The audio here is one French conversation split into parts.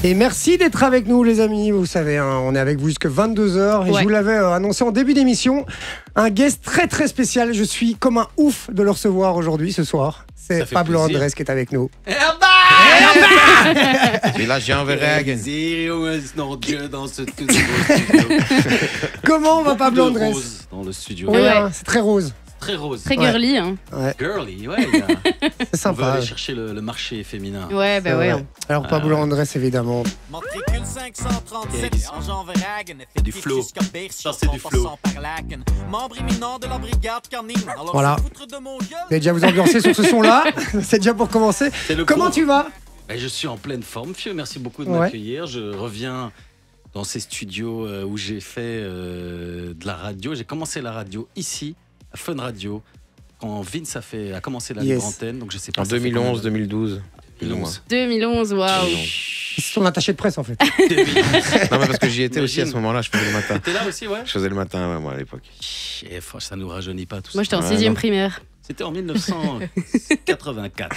Et merci d'être avec nous, les amis. Vous savez, hein, on est avec vous jusqu'à 22h. Et je vous l'avais annoncé en début d'émission, un guest très très spécial. Je suis comme un ouf de le recevoir aujourd'hui, ce soir. C'est Pablo Andrés qui est avec nous. Et là, j'ai enverré Hagen. Comment va Pablo Andrés? Dans le studio. Oui, hein, c'est très rose. Très rose. Très girly. Hein. Ouais. Girly, ouais. C'est sympa. On veut aller chercher le marché féminin. Ouais, bah ouais. Alors, Pablo Andrés, évidemment. Matricule 537, en Jean Verhagen. Du flow. Ça, c'est du flow. Membre éminent de la brigade canine. Alors, Voilà. de mon gueule. Vous allez déjà vous ambiancer sur ce son-là. C'est déjà pour commencer. Comment tu vas? Je suis en pleine forme, Fieu. Merci beaucoup de m'accueillir. Je reviens dans ces studios où j'ai fait de la radio. J'ai commencé la radio ici, à Fun Radio, quand Vince a commencé la libre antenne. Donc je sais pas. En 2011, 2012. 2011, waouh. C'est ton attaché de presse en fait. Non, mais parce que j'y étais aussi à ce moment-là, je faisais le matin. T'es là aussi, ouais? Je faisais le matin, moi, à l'époque. Ça nous rajeunit pas tout ça. Moi, j'étais en 6e primaire. C'était en 1984.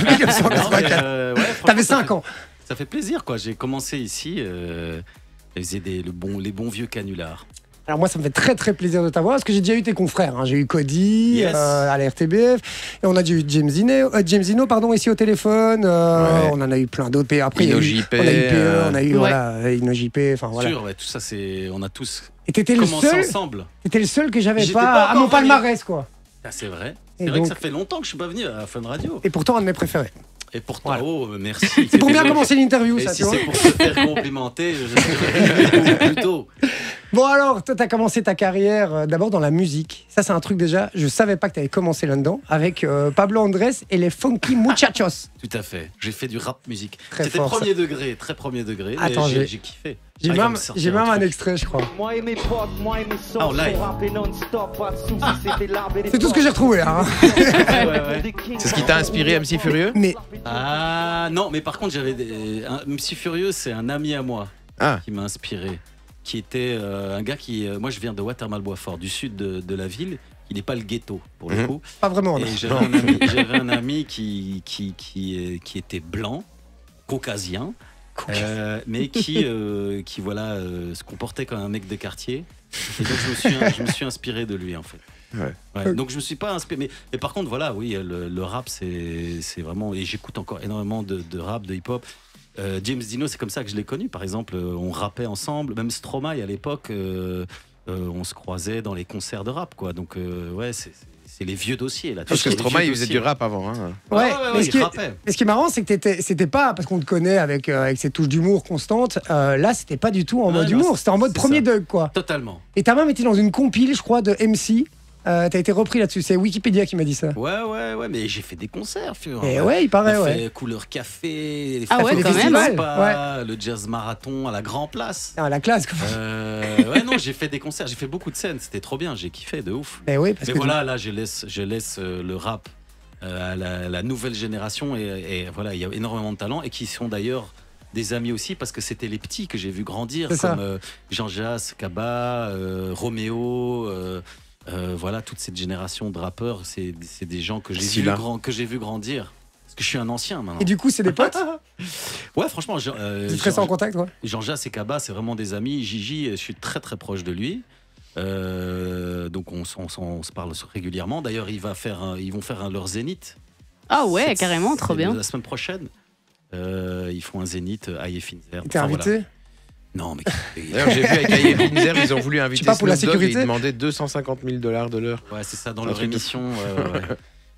1984. T'avais 5 ans. Ça fait plaisir, quoi. J'ai commencé ici. Ils faisaient les bons vieux canulars. Alors moi, ça me fait très très plaisir de t'avoir parce que j'ai déjà eu tes confrères. Hein. J'ai eu Cody à la RTBF et on a déjà eu James Zino ici au téléphone. On en a eu plein d'autres. Après, InnoJP, on a eu PE, on a eu InnoJP. Enfin voilà. Sûr, tout ça, on a tous commencé ensemble. T'étais le seul que j'avais pas à mon palmarès, quoi. Ah, c'est vrai. C'est vrai que ça fait longtemps que je suis pas venu à Fun Radio. Et pourtant, un de mes préférés. Et pourtant, merci. C'est pour bien commencer l'interview, ça, tu vois. Si c'est pour se faire complimenter, je dirais plutôt. Bon alors, toi, t'as commencé ta carrière d'abord dans la musique. Ça, c'est un truc déjà, je savais pas que t'avais commencé là-dedans, avec Pablo Andrés et les Funky Muchachos. Tout à fait. J'ai fait du rap musique. C'était fort, premier degré, très premier degré. Attends, j'ai kiffé. J'ai même un extrait, je crois. Ah, en live. C'est tout ce que j'ai retrouvé, hein. C'est ce qui t'a inspiré, MC Furieux? Mais... Ah non, mais par contre, MC Furieux, c'est un ami à moi qui m'a inspiré. Qui était un gars qui... moi, je viens de Watermal-Boisfort, du sud de la ville. Il n'est pas le ghetto, pour le coup. Pas vraiment. Et j'avais un ami qui était blanc, caucasien, mais qui voilà, se comportait comme un mec de quartier. Et donc, je me suis inspiré de lui, en fait. Ouais. Donc, je me suis pas inspiré. Mais par contre, voilà, oui, le rap, c'est vraiment... Et j'écoute encore énormément de rap, de hip-hop. James Dino, c'est comme ça que je l'ai connu. Par exemple, on rappait ensemble. Même Stromae, à l'époque, on se croisait dans les concerts de rap, quoi. Donc, c'est les vieux dossiers, là. Parce que Stromae, il faisait du rap avant. Hein. Ouais, mais il rappait. ce qui est marrant, c'est que c'était pas parce qu'on te connaît avec cette touche d'humour constante. Là, c'était pas du tout en mode humour. C'était en mode premier Doug, quoi. Totalement. Et t'as même été dans une compile, je crois, de MC. T'as été repris là-dessus, c'est Wikipédia qui m'a dit ça. Ouais, mais j'ai fait des concerts, Et ouais, il paraît, fait Couleur Café, quand même. le Jazz Marathon à la Grand Place. Ah, la classe, quoi. Ouais, non, j'ai fait des concerts, j'ai fait beaucoup de scènes, c'était trop bien, j'ai kiffé de ouf. Mais oui, mais voilà, là, je laisse le rap à la nouvelle génération et voilà, il y a énormément de talents et qui sont d'ailleurs des amis aussi parce que c'était les petits que j'ai vu grandir, comme Jean-Jacques, Kaba, Roméo. Voilà, toute cette génération de rappeurs, c'est des gens que j'ai vu grandir. Parce que je suis un ancien maintenant. Et du coup, c'est des potes? Ouais, franchement. Tu restes en contact, ouais. Jean-Jacques et Kaba, c'est vraiment des amis. Gigi, je suis très très proche de lui. Donc on se parle régulièrement. D'ailleurs, ils vont faire leur zénith. Ah ouais, carrément, trop bien. La semaine prochaine, ils font un zénith à Yefinzer. T'es invité? Voilà. Non, mais. D'ailleurs, j'ai vu avec Aïe Finzer, ils ont voulu inviter pour la Snoop Dogg et sécurité. ils demandaient $250 000 de l'heure. Ouais, c'est ça, dans leur émission.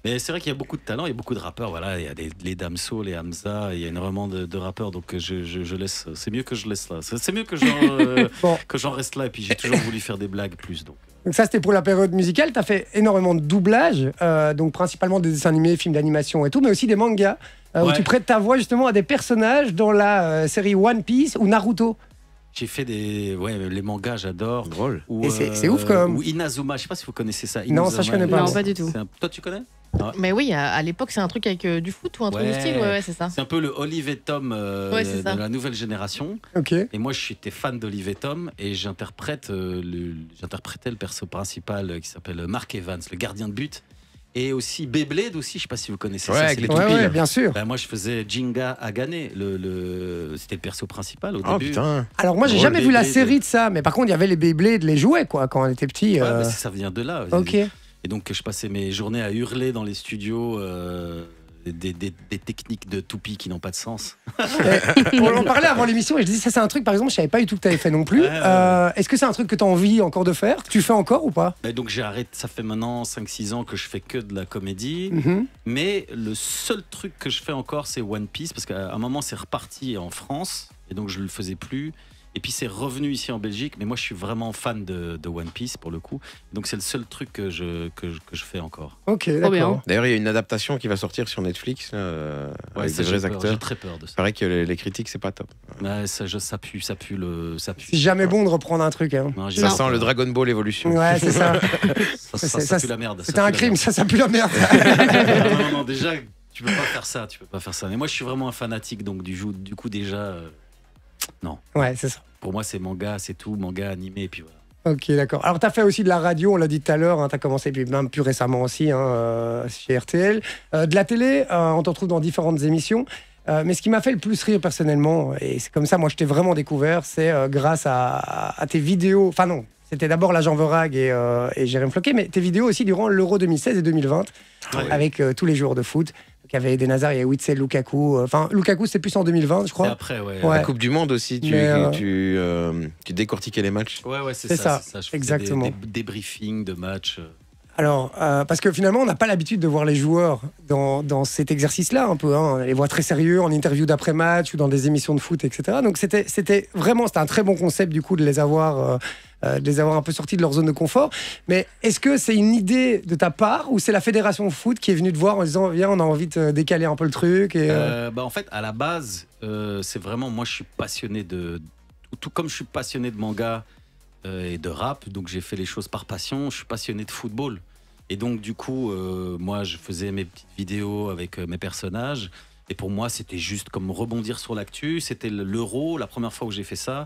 Mais c'est vrai qu'il y a beaucoup de talents, il y a beaucoup de rappeurs. Voilà, il y a les Damso, les Hamza, il y a énormément de rappeurs. Donc je laisse. C'est mieux que je laisse là. C'est mieux que j'en reste là. Et puis j'ai toujours voulu faire des blagues plus. Donc ça, c'était pour la période musicale. Tu as fait énormément de doublage, donc principalement des dessins animés, films d'animation et tout, mais aussi des mangas, où tu prêtes ta voix justement à des personnages dans la série One Piece ou Naruto. J'ai fait les mangas, j'adore. Drôle. Et c'est ouf quand même. Ou Inazuma, je sais pas si vous connaissez ça. Non, ça je connais pas. Non, pas du tout. Toi, tu connais? Mais oui, à l'époque, c'est un truc avec du foot ou un truc du style, ouais, c'est ça. C'est un peu le Olive et Tom de la nouvelle génération. Ok. Et moi, j'étais fan d'Olive et Tom et j'interprétais le perso principal qui s'appelle Mark Evans, le gardien de but. Et aussi Beyblade aussi, je sais pas si vous connaissez Ouais, ça. avec c'est les les toupies, Ouais, là. bien sûr. Moi, je faisais Jinga Agane. C'était le perso principal au Oh début. putain. Alors moi, j'ai Drôle, jamais vu la Beyblade. série de ça, mais par contre, il y avait les Beyblade, les jouets, quoi, quand on était petit. Ouais, ça vient de là. Ok. Et donc, je passais mes journées à hurler dans les studios des techniques de toupie qui n'ont pas de sens. On en parlait avant l'émission et je disais, ça c'est un truc, par exemple, je savais pas du tout que tu avais fait non plus. Ouais, ouais. Est-ce que c'est un truc que tu as envie encore de faire, que tu fais encore ou pas? Et donc, j'ai arrêté. Ça fait maintenant 5-6 ans que je fais que de la comédie. Mhm. Mais le seul truc que je fais encore, c'est One Piece. Parce qu'à un moment, c'est reparti en France. Et donc, je le faisais plus. Et puis, c'est revenu ici en Belgique. Mais moi, je suis vraiment fan de One Piece, pour le coup. Donc, c'est le seul truc que je fais encore. Ok, Trop bien. d'accord. D'ailleurs, il y a une adaptation qui va sortir sur Netflix là, avec ça, des vrais j'ai peur. acteurs. J'ai très peur de ça. Il paraît que les critiques, c'est pas top. Ouais, ça pue. C'est jamais bon de reprendre un truc. Hein. Non, j'ai Ça peur. sent le Dragon Ball Evolution. Ouais, c'est ça. Ça pue la merde. C'était un crime, ça pue la merde. Non, déjà, tu peux pas faire ça. Mais moi, je suis vraiment un fanatique, donc du coup, déjà, non. Ouais, c'est ça. Pour moi, c'est manga, c'est tout, manga, animé, et puis voilà. Ok, d'accord. Alors, tu as fait aussi de la radio, on l'a dit tout à l'heure, tu as commencé, puis même plus récemment aussi, chez RTL. De la télé, on t'en trouve dans différentes émissions. Mais ce qui m'a fait le plus rire personnellement, et c'est comme ça, moi, je t'ai vraiment découvert, c'est grâce à tes vidéos. Enfin, non, c'était d'abord l'agent Verag et Jérém Floquet, mais tes vidéos aussi durant l'Euro 2016 et 2020, avec tous les joueurs de foot. Il y avait Eden Hazard, il y avait Witsel, Lukaku. Enfin, Lukaku, c'était plus en 2020, je Et crois. après, ouais. Ouais. La Coupe du Monde aussi, tu décortiquais les matchs. Ouais, C'est ça, Je faisais exactement. des briefings de matchs. Alors, parce que finalement, on n'a pas l'habitude de voir les joueurs dans cet exercice-là, un peu. Hein. On les voit très sérieux en interview d'après-match ou dans des émissions de foot, etc. Donc, c'était un très bon concept, du coup, de les avoir un peu sortis de leur zone de confort. Mais est-ce que c'est une idée de ta part ou c'est la fédération foot qui est venue te voir en disant, viens, on a envie de décaler un peu le truc En fait, à la base, c'est vraiment, moi, je suis passionné tout comme je suis passionné de manga et de rap, donc j'ai fait les choses par passion. Je suis passionné de football. Et donc, du coup, moi, je faisais mes petites vidéos avec mes personnages. Et pour moi, c'était juste comme rebondir sur l'actu. C'était l'Euro, la première fois où j'ai fait ça.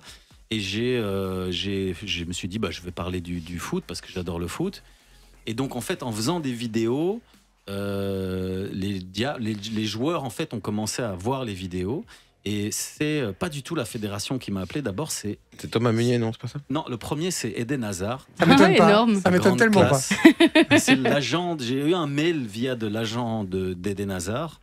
Et je me suis dit, je vais parler du foot parce que j'adore le foot. Et donc, en fait, en faisant des vidéos, les joueurs, en fait, ont commencé à voir les vidéos. Et c'est pas du tout la fédération qui m'a appelé. D'abord, c'est Thomas Meunier, non, c'est pas ça? Non, le premier, c'est Eden Hazard. Ça m'étonne pas. énorme. Ça m'étonne Grande tellement classe. C'est l'agent. J'ai eu un mail via de l'agent d'Eden Hazard.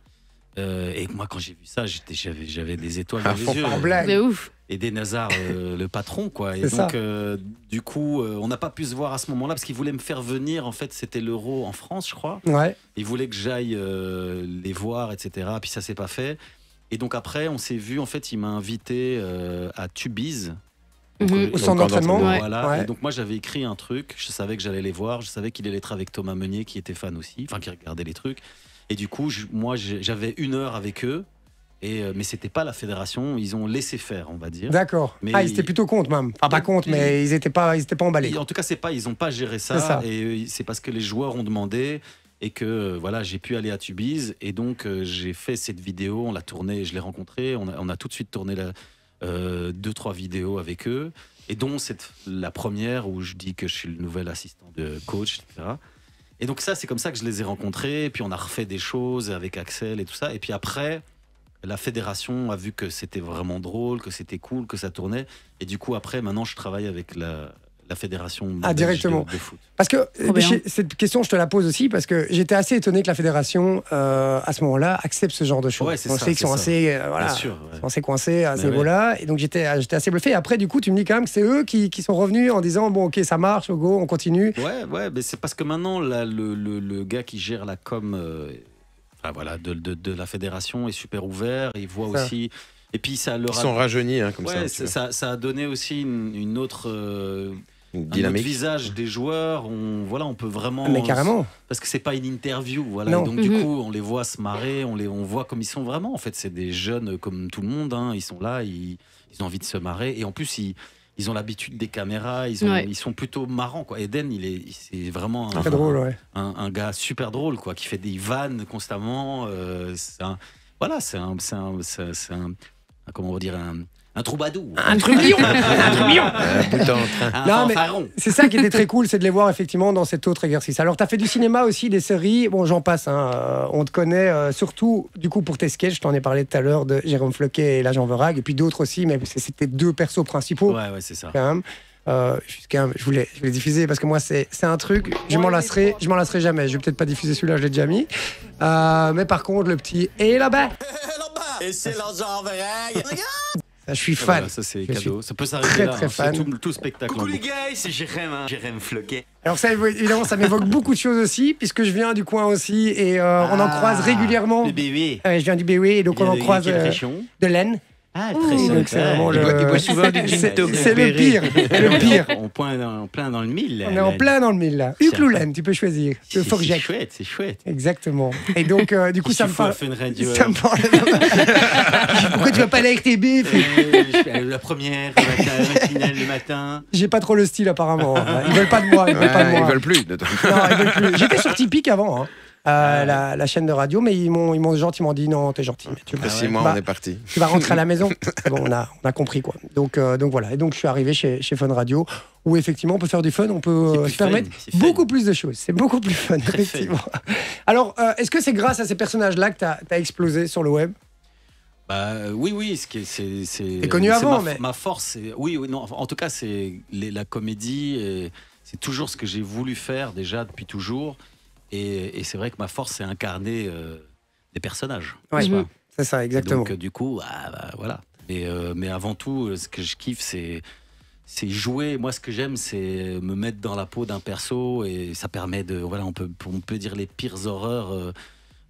Et moi, quand j'ai vu ça, j'avais des étoiles dans les yeux. En blague. De ouf. Eden Hazard, le patron, quoi. Et C'est donc, ça. du coup, on n'a pas pu se voir à ce moment-là parce qu'il voulait me faire venir. En fait, c'était l'Euro en France, je crois. Ouais. Il voulait que j'aille les voir, etc. Puis ça s'est pas fait. Et donc après, on s'est vu. En fait, il m'a invité à Tubize. Mhm. Au centre d'entraînement. Ouais. Voilà. Ouais. Et donc moi, j'avais écrit un truc. Je savais que j'allais les voir. Je savais qu'il allait être avec Thomas Meunier, qui était fan aussi, enfin qui regardait les trucs. Et du coup, moi, j'avais 1 heure avec eux. Mais c'était pas la fédération. Ils ont laissé faire, on va dire. D'accord. Mais Ils étaient plutôt contre, même. Enfin, pas contre, mais ils étaient pas emballés. Et en tout cas, ils n'ont pas géré C'est ça. ça. Et c'est parce que les joueurs ont demandé et que voilà, j'ai pu aller à Tubize. Et donc, j'ai fait cette vidéo, on l'a tournée, je l'ai rencontré. On a tout de suite tourné 2-3 vidéos avec eux. Et dont la première où je dis que je suis le nouvel assistant de coach, etc. Et donc ça, c'est comme ça que je les ai rencontrés. Et puis on a refait des choses avec Axel et tout ça. Et puis après, la fédération a vu que c'était vraiment drôle, que c'était cool, que ça tournait. Et du coup, après, maintenant, je travaille avec la fédération belge directement. de foot. Parce que bien. cette question, je te la pose aussi parce que j'étais assez étonné que la fédération, à ce moment-là, accepte ce genre de choses. Ouais, c'est On ça, sait qu'ils c'est sont ça. assez, Bien sûr, ouais. sont assez coincés à ce Mais niveau-là. Et donc, j'étais assez bluffé. Et après, du coup, tu me dis quand même que c'est eux qui sont revenus en disant, bon, ok, ça marche, go, on continue. Ouais, mais c'est parce que maintenant, le gars qui gère la com de la fédération est super ouvert. Il voit Ça. aussi. Et puis, ça leur Ils sont rajeunis, comme Ouais, ça. ça a donné aussi une autre. Une Un autre dynamique. visage des joueurs, on peut vraiment. Mais carrément. Parce que c'est pas une interview, voilà. Non. Et donc du coup, on les voit se marrer, on voit comme ils sont vraiment. En fait, c'est des jeunes comme tout le monde. Hein. Ils sont là, ils ont envie de se marrer. Et en plus, ils ont l'habitude des caméras. Ils sont plutôt marrants, quoi. Eden, c'est vraiment Très drôle, ouais. un gars super drôle, quoi, qui fait des vannes constamment. comment on va dire, un troubadour. Un trublion. Un trublion. Bouton en train. Un Non, mais fanfaron. c'est ça qui était très cool, c'est de les voir effectivement dans cet autre exercice. Alors, tu as fait du cinéma aussi, des séries. Bon, j'en passe. On te connaît surtout, du coup, pour tes sketchs. Je t'en ai parlé tout à l'heure de Jérôme Floquet et l'agent Verhaeghe. Et puis d'autres aussi, mais c'était 2 persos principaux. Ouais, c'est ça. Quand même. Je voulais diffuser parce que moi, c'est un truc. Je m'en lasserai jamais. Je vais peut-être pas diffuser celui-là, je l'ai déjà mis. Mais par contre, le petit et là-bas. Et c'est l'agent Verhaeghe. Je suis fan. Voilà, ça c'est Je cadeau. Ça peut s'arrêter très, là. très hein. fan. C'est tout spectacle. Coucou en les boucle. gars, c'est Jérôme Floquet. Alors ça, évidemment, ça m'évoque beaucoup de choses aussi, puisque je viens du coin aussi et on en croise régulièrement. Le bébé. Je viens du BW et donc on en croise de l'Aisne. Ah, Et donc c'est vraiment Il boit souvent du gin c'est tonic. le pire. Le pire. En plein dans le mille. On est en plein dans le mille là. Hucle ou laine, tu peux choisir. Le C'est Forget. chouette, c'est chouette. Exactement. Et donc du coup ça me parle. Fun Radio. Ça me parle. Pourquoi tu vas pas aller avec tes bifs? La première, le matinale le matin. J'ai pas trop le style apparemment. Ils veulent pas de moi. Ils veulent pas de Ils moi. veulent plus de toi. Non, ils veulent plus. J'étais sur Tipeee avant. La chaîne de radio, mais ils m'ont gentiment dit non, t'es gentil, mais tu Après 6 mois, Bah, on est parti. tu vas rentrer à la maison. Bon, on a compris quoi. Donc voilà. Et donc je suis arrivé chez Fun Radio, où effectivement on peut faire du fun, on peut C'est plus se permettre fun, c'est fun. beaucoup plus de choses. C'est beaucoup plus fun, Très effectivement. Alors, est-ce que c'est grâce à ces personnages-là que t'as explosé sur le web? Bah, oui, c'est. T'es connu avant, mais. Ma force, oui, non. En tout cas, c'est la comédie. C'est toujours ce que j'ai voulu faire déjà depuis toujours. Et c'est vrai que ma force, c'est incarner des personnages. Ouais, n'est-ce pas c'est ça, Et exactement. donc, du coup, voilà. Mais avant tout, ce que je kiffe, c'est jouer. Moi, ce que j'aime, c'est me mettre dans la peau d'un perso. Et ça permet de. Voilà, on peut dire les pires horreurs.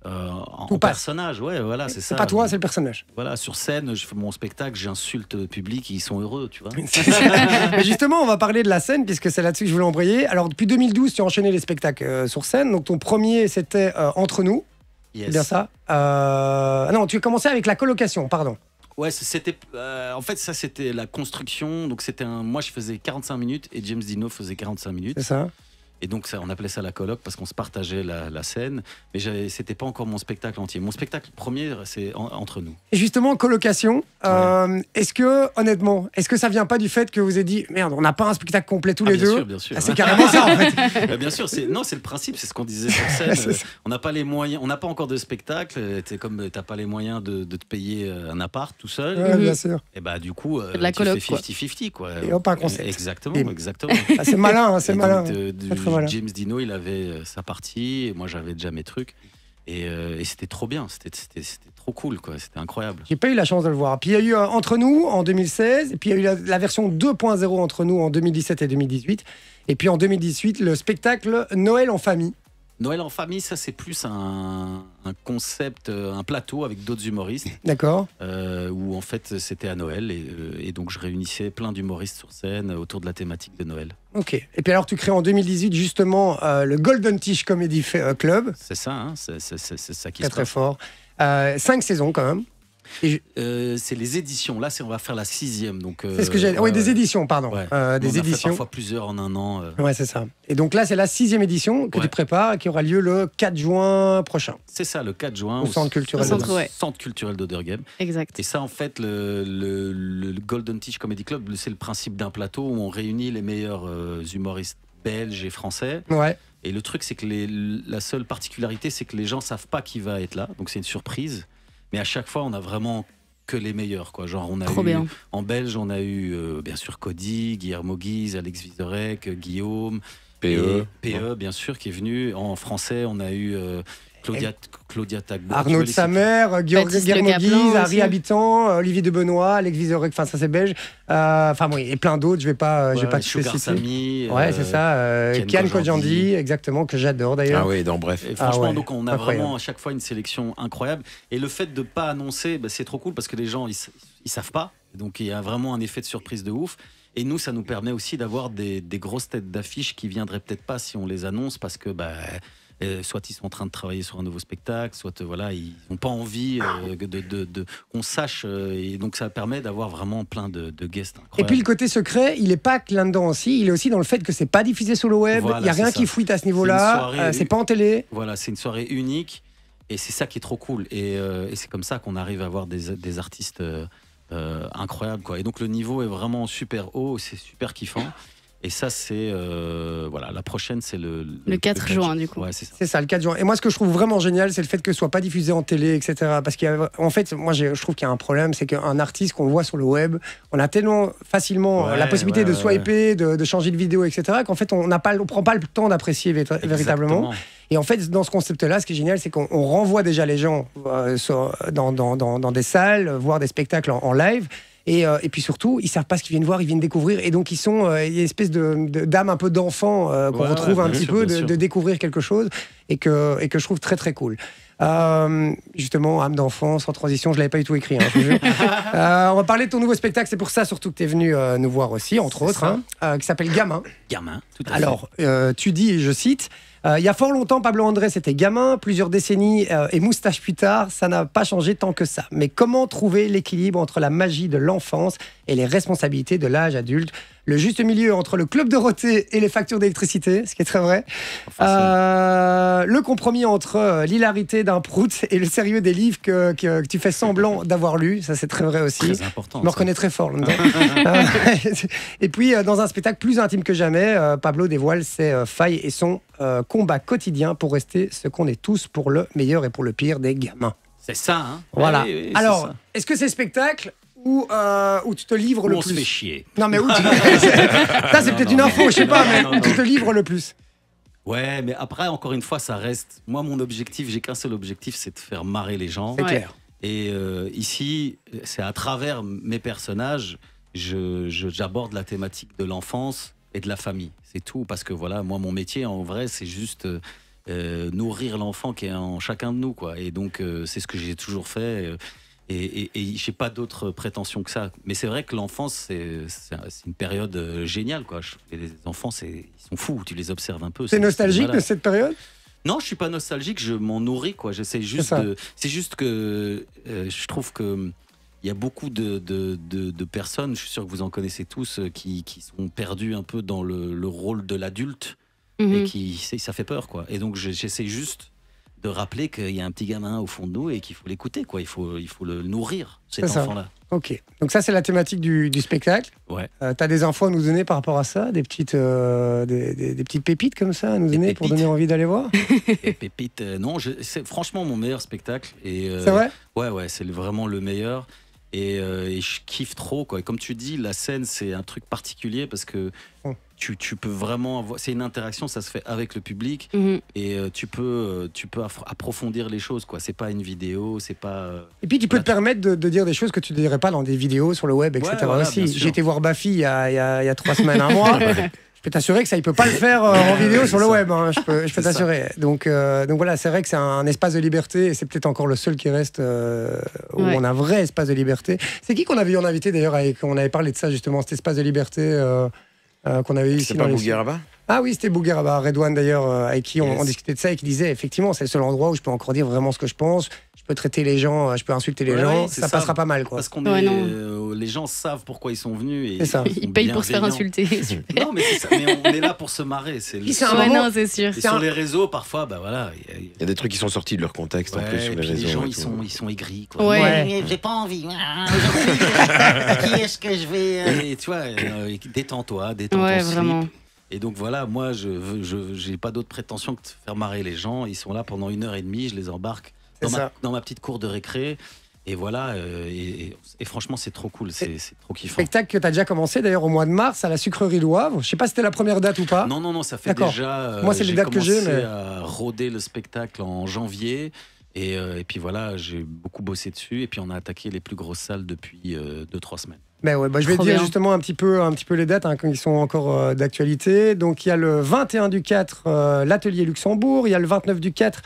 En Tout passe. personnage, ouais, voilà, c'est ça. C'est pas toi, c'est le personnage. Voilà, sur scène, je fais mon spectacle, j'insulte le public, ils sont heureux, tu vois. Mais justement, on va parler de la scène, puisque c'est là-dessus que je voulais embrayer. Alors, depuis 2012, tu as enchaîné les spectacles sur scène. Donc, ton premier, c'était Entre nous. Yes. C'est bien ça. Non, tu as commencé avec la colocation, pardon. Ouais, c'était. En fait, ça, c'était la construction. Donc, moi, je faisais 45 minutes et James Dino faisait 45 minutes. C'est ça. Et donc, on appelait ça la coloc parce qu'on se partageait la scène. Mais c'était pas encore mon spectacle entier. Mon spectacle premier, c'est Entre nous. Et justement, colocation, est-ce que, honnêtement, est-ce que ça vient pas du fait que vous avez dit, merde, on n'a pas un spectacle complet tous les bien deux sûr, bien sûr. C'est carrément ça, en fait. Bien sûr, c'est le principe, c'est ce qu'on disait sur scène. On n'a pas les moyens, on n'a pas encore de spectacle. T'as pas les moyens de te payer un appart tout seul. Ouais, bien sûr. Et bah du coup, la tu coloc, fais 50-50 quoi. Et hop, un concept. Exactement, Bim. exactement. Ah, c'est malin, hein, c'est Et malin. donc, Très malin. James Dino, il avait sa partie, et moi j'avais déjà mes trucs. Et c'était trop bien, c'était trop cool, quoi. C'était incroyable. J'ai pas eu la chance de le voir. Puis il y a eu Entre nous en 2016, et puis il y a eu la version 2.0 Entre nous en 2017 et 2018. Et puis en 2018, le spectacle Noël en famille. Noël en famille, ça c'est plus un concept, un plateau avec d'autres humoristes, D'accord. où en fait c'était à Noël, et donc je réunissais plein d'humoristes sur scène autour de la thématique de Noël. Ok. Et puis alors, tu crées en 2018 justement le Golden Tish Comedy Club. C'est ça, hein, c'est ça qui Très se très passe. fort. 5 saisons quand même. C'est les éditions. Là, on va faire la 6e. Donc, C'est ce que j'ai. Oui, des éditions, pardon. Ouais. Des On a fait éditions. parfois plusieurs en un an. Ouais, c'est ça. Et donc là, c'est la 6e édition que Ouais. tu prépares, qui aura lieu le 4 juin prochain. C'est ça, le 4 juin. Au Centre culturel Au centre, ouais. Centre culturel d'Oderghem. Exact. Et ça, en fait, le Golden Tish Comedy Club, c'est le principe d'un plateau où on réunit les meilleurs humoristes belges et français. Ouais. Et le truc, c'est que la seule particularité, c'est que les gens savent pas qui va être là. Donc c'est une surprise. Mais à chaque fois, on a vraiment que les meilleurs, quoi. Genre, on a Trop eu, bien. en Belge, on a eu bien sûr Cody, Guillermo Guise, Alex Vizorek, Guillaume, et PE, bien sûr, qui est venu. En français, on a eu Claudia Tagbo. Arnaud de Samer, Baptiste Guillermo Le Caplan Guise, Harry aussi. Habitant, Olivier de Benoît, Alex Vizorek, enfin ça c'est belge. Enfin bon, et plein d'autres, je vais pas tous les Sugar citer. Samy. Ouais, c'est ça. Kian Kian Kojandi. Kojandi, exactement, que j'adore d'ailleurs. Ah oui, donc bref. Et franchement, Ah ouais, donc on a incroyable. vraiment à chaque fois une sélection incroyable. Et le fait de pas annoncer, bah, c'est trop cool parce que les gens ils savent pas. Donc il y a vraiment un effet de surprise de ouf. Et nous, ça nous permet aussi d'avoir des grosses têtes d'affiche qui viendraient peut-être pas si on les annonce parce que soit ils sont en train de travailler sur un nouveau spectacle, soit voilà, ils n'ont pas envie qu'on sache. Et donc ça permet d'avoir vraiment plein de guests Et incroyables. puis le côté secret, il est pas que là-dedans aussi, il est aussi dans le fait que c'est pas diffusé sur le web, Voilà, il y a c'est rien ça. qui fuite à ce C'est une niveau-là, soirée- c'est pas en télé. Voilà, c'est une soirée unique et c'est ça qui est trop cool. Et c'est comme ça qu'on arrive à avoir des artistes incroyable, quoi. Et donc le niveau est vraiment super haut, c'est super kiffant. Et ça, c'est. Voilà, la prochaine, c'est le 4 juin, du coup. Ouais, c'est ça. C'est ça, le 4 juin. Et moi, ce que je trouve vraiment génial, c'est le fait que ce soit pas diffusé en télé, etc. Parce qu'en fait, moi, je trouve qu'il y a un problème, c'est qu'un artiste qu'on voit sur le web, on a tellement facilement la possibilité de swiper, de changer de vidéo, etc., qu'en fait, on prend pas le temps d'apprécier véritablement. Et en fait, dans ce concept-là, ce qui est génial, c'est qu'on renvoie déjà les gens dans des salles, voir des spectacles en live. Et puis surtout, ils savent pas ce qu'ils viennent voir, ils viennent découvrir. Et donc, il y a une espèce d'âme un peu d'enfant qu'on retrouve un petit peu, de découvrir quelque chose et que je trouve très très cool. Justement, âme d'enfant, sans transition, je l'avais pas du tout écrit. Hein, je vous jure. On va parler de ton nouveau spectacle, c'est pour ça surtout que tu es venu nous voir aussi, entre autres, qui s'appelle Gamin. Gamin, tout à fait. Alors, tu dis, je cite, il y a fort longtemps, Pablo André, c'était gamin, plusieurs décennies et moustache plus tard, ça n'a pas changé tant que ça. Mais comment trouver l'équilibre entre la magie de l'enfance et les responsabilités de l'âge adulte? Le juste milieu entre le club Dorothée et les factures d'électricité, ce qui est très vrai. Le compromis entre l'hilarité d'un prout et le sérieux des livres que tu fais semblant d'avoir lus, ça c'est très vrai aussi. Très important. Je me reconnais très fort là-dedans. Et puis, dans un spectacle plus intime que jamais, Pablo dévoile ses failles et son combat quotidien pour rester ce qu'on est tous pour le meilleur et pour le pire des gamins. C'est ça, hein. Voilà. Oui, Alors, ça. est-ce que c'est spectacle où tu te livres le On plus? se fait chier. Non, mais où ça, c'est peut-être une info, je sais pas, mais où tu te livres le plus? Ouais, mais après, encore une fois, ça reste. Moi, mon objectif, j'ai qu'un seul objectif, c'est de faire marrer les gens. C'est clair. Et ici, c'est à travers mes personnages, j'aborde la thématique de l'enfance et de la famille. C'est tout, parce que voilà, moi, mon métier, en vrai, c'est juste nourrir l'enfant qui est en chacun de nous, quoi. Et donc, c'est ce que j'ai toujours fait. Et j'ai pas d'autres prétentions que ça. Mais c'est vrai que l'enfance, c'est une période géniale, quoi. Les enfants, ils sont fous, tu les observes un peu. T'es nostalgique de cette période? Non, je suis pas nostalgique, je m'en nourris, quoi. J'essaie juste c'est juste que je trouve que il y a beaucoup de personnes, je suis sûr que vous en connaissez tous, qui sont perdus un peu dans le rôle de l'adulte et ça fait peur, quoi. Et donc j'essaie juste de rappeler qu'il y a un petit gamin au fond de nous et qu'il faut l'écouter, quoi. Il faut le nourrir, cet enfant-là. Ok, donc ça c'est la thématique du spectacle. Ouais. T'as des infos à nous donner par rapport à ça, des petites pépites comme ça à nous donner pour donner envie d'aller voir? Et pépites, non, c'est franchement mon meilleur spectacle. C'est vrai? Ouais, c'est vraiment le meilleur. Et je kiffe trop, quoi. Et comme tu dis, la scène, c'est un truc particulier parce que tu peux vraiment avoir... C'est une interaction, ça se fait avec le public et tu peux approfondir les choses, quoi. C'est pas une vidéo, c'est pas... Et puis tu peux te permettre de dire des choses que tu ne dirais pas dans des vidéos sur le web, etc. Voilà, aussi. J'ai été voir Bafi il y a 3 semaines, un mois. Je peux t'assurer que ça, il peut pas le faire en vidéo sur le web. Hein. Je peux t'assurer. Donc voilà, c'est vrai que c'est un espace de liberté et c'est peut-être encore le seul qui reste où on a un vrai espace de liberté. C'est qui qu'on avait eu en invité d'ailleurs, on avait parlé de ça justement, cet espace de liberté qu'on avait eu ici. C'est pas Bougueraba? Ah oui, c'était Bougueraba, Redouane d'ailleurs, avec qui on discutait de ça et qui disait effectivement, c'est le seul endroit où je peux encore dire vraiment ce que je pense. Je peux traiter les gens, je peux insulter les gens, ça passera pas mal, quoi. Parce qu'on les gens savent pourquoi ils sont venus. C'est ça. Ils payent pour se faire insulter. Non, mais c'est ça. Mais on est là pour se marrer. C'est c'est sûr. Et sur les réseaux, parfois, bah voilà. Il y a des trucs qui sont sortis de leur contexte en plus sur les réseaux. Les gens, ils sont aigris, quoi. Ouais. J'ai pas envie. Qui est-ce que je vais. Et tu vois, détends-toi, détends ton slip. Vraiment. Et donc voilà, moi, je j'ai pas d'autre prétention que de faire marrer les gens. Ils sont là pendant 1h30, je les embarque dans ma petite cour de récré. Et voilà, et franchement, c'est trop cool, c'est trop kiffant. Spectacle que tu as déjà commencé d'ailleurs au mois de mars à la Sucrerie du Havre. Je sais pas si c'était la première date ou pas. Non, ça fait déjà. Moi, c'est les dates que j'ai. J'ai commencé à roder le spectacle en janvier. Et puis voilà, j'ai beaucoup bossé dessus. Et puis on a attaqué les plus grosses salles depuis 2-3 semaines. Ben ouais, je vais te dire justement un petit peu les dates qui sont encore d'actualité. Donc il y a le 21 du 4, l'Atelier Luxembourg. Il y a le 29 du 4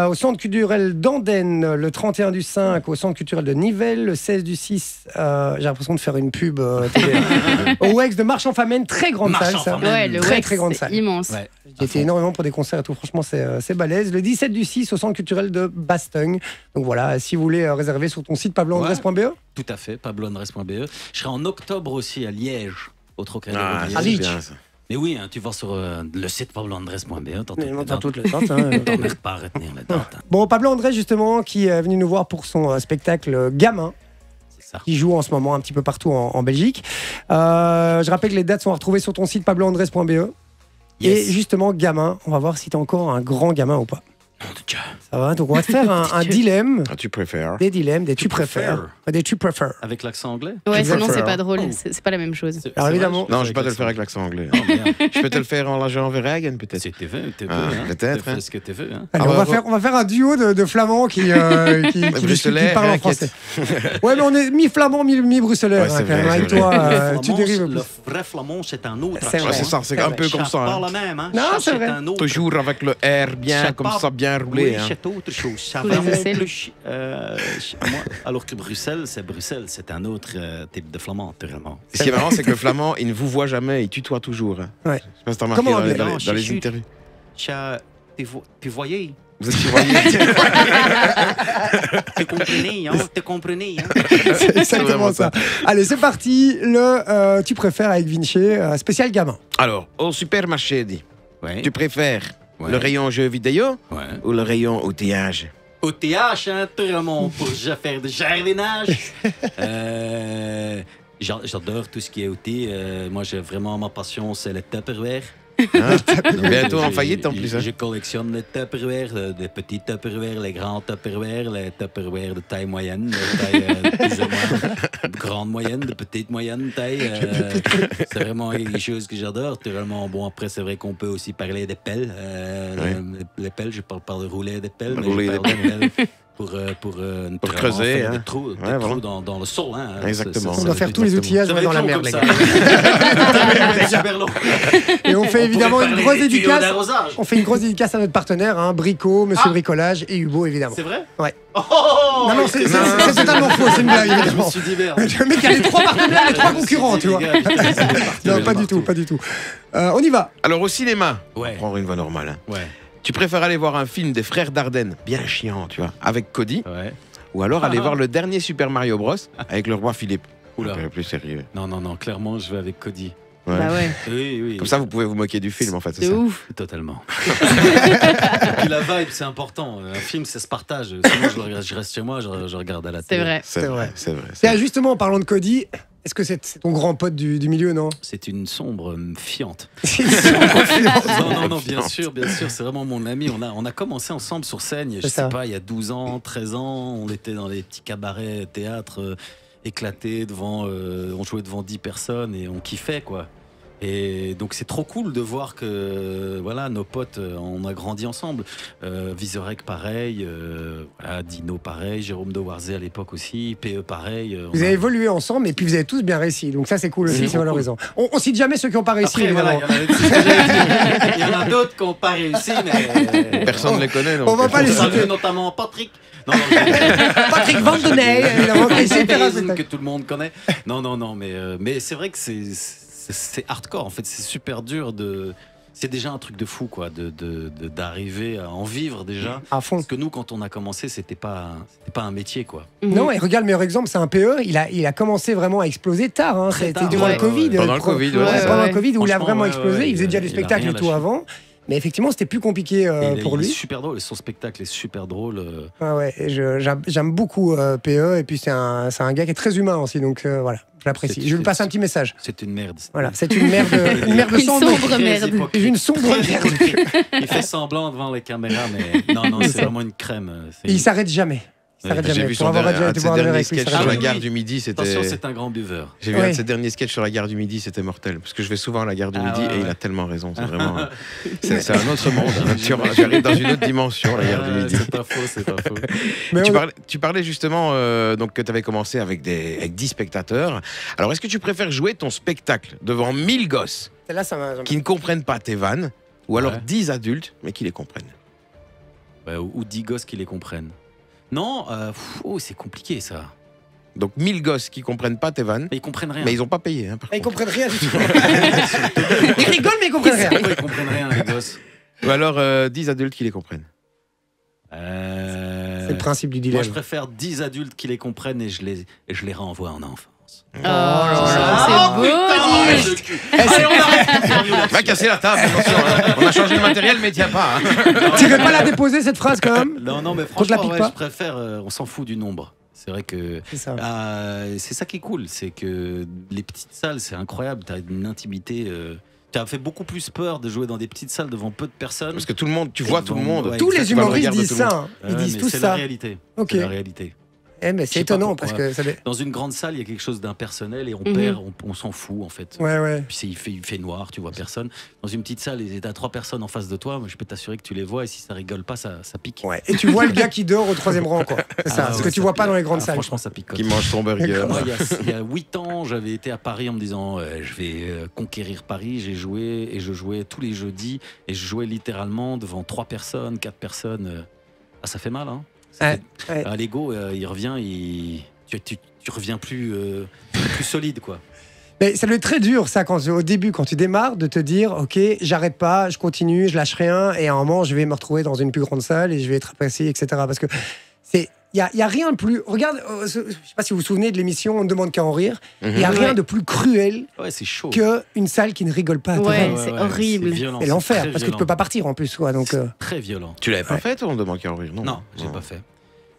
au Centre culturel d'Andenne, le 31 du 5 au Centre culturel de Nivelles, le 16 du 6, j'ai l'impression de faire une pub au WEX de Marche-en-Famenne, très grande salle ça. Ouais, le très, WEX, très grande salle. Immense. Ouais. J'ai été énormément pour des concerts et tout, franchement c'est balèze. Le 17 du 6 au Centre culturel de Bastogne. Donc voilà, si vous voulez réserver sur ton site pabloandres.be. Tout à fait, pabloandres.be. Je serai en octobre aussi à Liège, au Trocadéro de à Liège. Liège. Mais oui, tu vas sur le site pabloandres.be. T'as toutes les dates. T'emmerdes pas à retenir la date. Bon, Pablo André justement qui est venu nous voir pour son spectacle Gamin. qui joue en ce moment un petit peu partout en Belgique. Je rappelle que les dates sont à retrouver sur ton site pabloandres.be. Et justement, gamin, on va voir si t'es encore un grand gamin ou pas. Ça va, donc on va te faire un dilemme. Tu préfères. Des dilemmes, des tu préfères. Des tu préfères. Avec l'accent anglais? Ouais, sinon c'est préfères. pas drôle, c'est pas la même chose. Alors évidemment. Non, je vais pas te le faire avec l'accent anglais. Oh, merde. Je peux te le faire en l'agent Verhagen, peut-être. C'est tes vœux, peut-être, Tu hein. fais ce que tu veux. Hein. Allez, on va faire un duo de flamands qui parlent en français. Ouais, mais on est mi-flamand, mi-bruxellois. Ouais, c'est vrai, Avec c'est toi, Le tu flamand, dérives le plus. vrai flamand, c'est un autre. C'est vrai. C'est ça, c'est un peu comme ça. Pas hein. la même. Hein. Non, Ça, c'est vrai. un autre. Toujours avec le R bien, C'est comme pas- ça, bien roulé. Oui, hein. c'est autre chose. Ça Sous va les aisselles. plus, moi, alors que Bruxelles, c'est un autre type de flamand, naturellement. Ce qui est marrant, c'est que le flamand, il ne vous voit jamais, il tutoie toujours. hein. Ouais. Je sais pas si t'as remarqué Comment dans les- anglais? dans les- Non, dans les chut. interviews. Tu voyais, Vous êtes tutoyé. tu comprenais. Hein. C'est exactement vraiment ça. Allez, c'est parti. Le tu préfères avec Vinci, spécial gamin. Alors, au supermarché, dit, Ouais. tu préfères Ouais. le rayon jeux vidéo Ouais. ou le rayon outillage? Au TH, hein, naturellement, pour faire du jardinage. J'adore tout ce qui est outil. Moi, j'ai vraiment ma passion, c'est les Tupperware. Hein? Bientôt en J'ai- faillite en plus. hein. Je collectionne les Tupperware, les petits Tupperware, les grands Tupperware, les Tupperware de taille moyenne, de taille plus ou moins de grande moyenne, de petite moyenne taille. C'est vraiment quelque chose que j'adore. Naturellement, bon, après, c'est vrai qu'on peut aussi parler des pelles. Les pelles, je parle pas de rouler des pelles, mais Rouler je des parle des pelles pour creuser, faire hein. des trous, Ouais, voilà. dans le sol. Hein. Exactement. On doit faire tous les outillages Ça va dans être la long merde, comme les ça. gars. C'est super long. Et on fait évidemment une grosse dédicace. d'arrosage. On fait une grosse dédicace à notre partenaire, hein, Brico, Monsieur Bricolage et Hugo, évidemment. C'est vrai? Ouais. Oh, Non, c'est totalement faux, c'est une blague, Je me évidemment. suis dit merde. Le mec a les trois partenaires, les trois concurrents, tu vois. Non, pas du tout, pas du tout. On y va. Alors, au cinéma, on Ouais. va prendre une voie normale. hein. Ouais. Tu préfères aller voir un film des frères Dardenne, bien chiant, tu vois, avec Cody, Ouais. ou alors aller voir le dernier Super Mario Bros avec le roi Philippe? Oula. Un peu plus sérieux. Non, clairement, je vais avec Cody. Ouais. Bah ouais, Oui. Comme ça, vous pouvez vous moquer du film, en fait. c'est de ça. ouf. Totalement. Et puis la vibe, c'est important. Un film, ça se partage. Sinon, je reste chez moi, je regarde à la C'est télé. vrai. C'est C'est vrai, vrai. c'est vrai. Tiens, justement, en parlant de Cody, est-ce que c'est ton grand pote du milieu, non? C'est une sombre fiante. C'est une confiance. Non, bien sûr, c'est vraiment mon ami. On a commencé ensemble sur scène, je C'est ça. sais pas, il y a 12 ans, 13 ans. On était dans les petits cabarets, théâtres, éclatés, on jouait devant 10 personnes et on kiffait, quoi. Et donc c'est trop cool de voir que voilà, nos potes, on a grandi ensemble. Vizorek pareil, voilà, Dino pareil, Jérôme de Warzé à l'époque aussi, PE pareil. Vous avez évolué ensemble et puis vous avez tous bien réussi. Donc ça, c'est cool aussi, C'est c'est trop valorisant. On cite jamais ceux qui n'ont pas réussi, Après, voilà, évidemment. c'est ce que j'allais dire. Il y en a d'autres qui n'ont pas réussi, mais Personne ne les connaît. Donc On va pas les salue citer. notamment Patrick. Non, Patrick Vandenay, évidemment, qui est super que spectacle. tout le monde connaît. Non, mais c'est vrai que c'est hardcore. En fait, c'est super dur de. C'est déjà un truc de fou, quoi, d'arriver à en vivre déjà. À fond. Parce que nous, quand on a commencé, c'était pas un métier, quoi. Non, et regarde, le meilleur exemple, c'est un PE. Il a commencé vraiment à exploser tard. Hein. Très C'était tard, durant ouais, le Covid. ouais. Pendant le Covid, ouais, c'est ça. Pendant le Covid, où il a Franchement, vraiment ouais, explosé. ouais, il faisait déjà du il a spectacle rien et tout lâché. avant. Mais effectivement, c'était plus compliqué pour Il est lui. super drôle. Son spectacle est super drôle. Ah ouais, et j'aime beaucoup PE. Et puis, c'est un gars qui est très humain aussi. Donc voilà, je l'apprécie. C'est- Je lui passe un petit message. C'est une merde. Voilà, c'est une merde Une sans nom. sombre merde. Une sombre merde. Il fait semblant devant les caméras, mais non, c'est vraiment une crème. Et il s'arrête jamais. Il s'arrête J'ai jamais. vu Pour son avoir déjà un été de ses boire un verre derniers avec lui, il sketchs s'arrête sur la jamais. gare du Midi, Attention, c'était. c'est un grand buveur. J'ai vu un Ouais. de ses derniers sketchs sur la gare du Midi, c'était mortel. Parce que je vais souvent à la gare du Midi et il a tellement raison. C'est vraiment. C'est un autre monde. Tu arrives dans une autre dimension, la gare du Midi. C'est pas faux. Mais Tu parlais justement donc, que tu avais commencé avec 10 spectateurs. Alors, est-ce que tu préfères jouer ton spectacle devant 1000 gosses Là, ça m'a. qui ne comprennent pas tes vannes ou alors Ouais. 10 adultes mais qui les comprennent? Ouais, ou 10 gosses qui les comprennent. Non, c'est compliqué ça. Donc 1000 gosses qui comprennent pas tes vannes, Mais ils comprennent rien. mais ils n'ont pas payé. Hein, par Ils contre. comprennent rien du tout. Ils rigolent, mais ils comprennent rien. Pourquoi ils comprennent rien, les gosses? Ou alors 10 adultes qui les comprennent. C'est le principe du Moi, dilemme. je préfère 10 adultes qui les comprennent et je les renvoie en enfance. Oh, là. c'est beau. dit. Allez, on arrête. Va casser la table, attention. Hein. On a changé le matériel, mais tiens pas. Hein. Tu ne pas la déposer cette phrase quand même? Non, mais Qu'on te la franchement, pique ouais, pas je préfère. On s'en fout du nombre. C'est vrai que c'est ça qui est cool, c'est que les petites salles, c'est incroyable. T'as une intimité. T'as fait beaucoup plus peur de jouer dans des petites salles devant peu de personnes. Parce que tout le monde, tu vois tout le monde. Ouais, tous les humoristes disent ça. Ils disent tous ça. C'est la réalité. Ok. C'est la réalité. Mais c'est étonnant parce que ça... Dans une grande salle, il y a quelque chose d'impersonnel et on perd, on s'en fout en fait. Ouais. Puis il fait noir, tu vois personne. Dans une petite salle, t'as 3 personnes en face de toi, moi, je peux t'assurer que tu les vois et si ça rigole pas, ça pique. Ouais. Et tu vois le gars qui dort au 3e rang, quoi. C'est ça, ce que tu vois pas dans les grandes salles. Franchement, ça pique. Qui mange son burger. Moi, il y a 8 ans, j'avais été à Paris en me disant je vais conquérir Paris. J'ai joué et je jouais tous les jeudis et je jouais littéralement devant 3 personnes, 4 personnes. Ça fait mal, hein. À l'ego, il revient, tu reviens plus solide, quoi. Mais ça doit être très dur, ça, au début, quand tu démarres, de te dire, ok, j'arrête pas, je continue, je lâche rien, et à un moment, je vais me retrouver dans une plus grande salle et je vais être apprécié, etc. Parce que il y a rien de plus. Regarde, je sais pas si vous vous souvenez de l'émission On ne demande qu'à en rire. Il y a rien de plus cruel qu'une salle qui ne rigole pas. C'est horrible. C'est l'enfer, parce que tu peux pas partir en plus, quoi. Donc très violent. Tu l'avais pas fait, On ne demande qu'à en rire, non? Non, j'ai pas fait.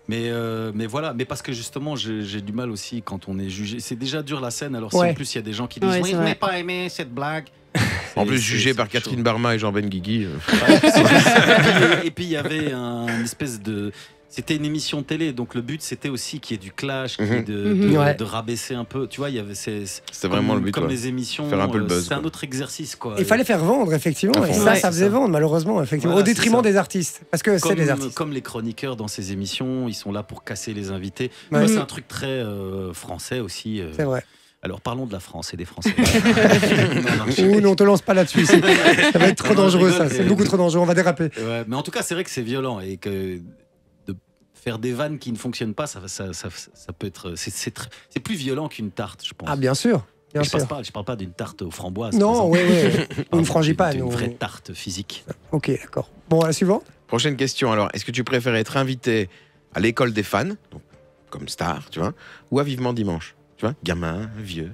Mais voilà, mais parce que justement, j'ai du mal aussi quand on est jugé. C'est déjà dur la scène, alors si en plus il y a des gens qui disent oui, je n'ai pas aimé cette blague. En plus, jugé par Catherine Barma et Jean Benguigui. Et puis il y avait une espèce de. C'était une émission télé, donc le but c'était aussi qu'il y ait du clash, de rabaisser un peu. Tu vois, il y avait c'était vraiment le but. Comme les émissions, faire un peu le buzz. C'est un autre exercice, quoi. Il fallait faire vendre, effectivement. Et ça faisait vendre, malheureusement, effectivement, au détriment des artistes, parce que c'est les artistes. Comme les chroniqueurs dans ces émissions, ils sont là pour casser les invités. C'est un truc très français aussi. C'est vrai. Alors parlons de la France et des Français. Non, te lance pas là-dessus. Ça va être trop dangereux, ça. C'est beaucoup trop dangereux. On va déraper. Ouais, mais en tout cas, c'est vrai que c'est violent et que faire des vannes qui ne fonctionnent pas, ça peut être. C'est plus violent qu'une tarte, je pense. Ah, bien sûr. Je parle pas d'une tarte aux framboises. Non, oui. Une frangipane. Une vraie tarte physique. Ok, d'accord. Bon, à la suivante. Prochaine question. Alors, est-ce que tu préfères être invité à l'école des fans, donc, comme star, tu vois, ou à Vivement Dimanche, tu vois, gamin, vieux?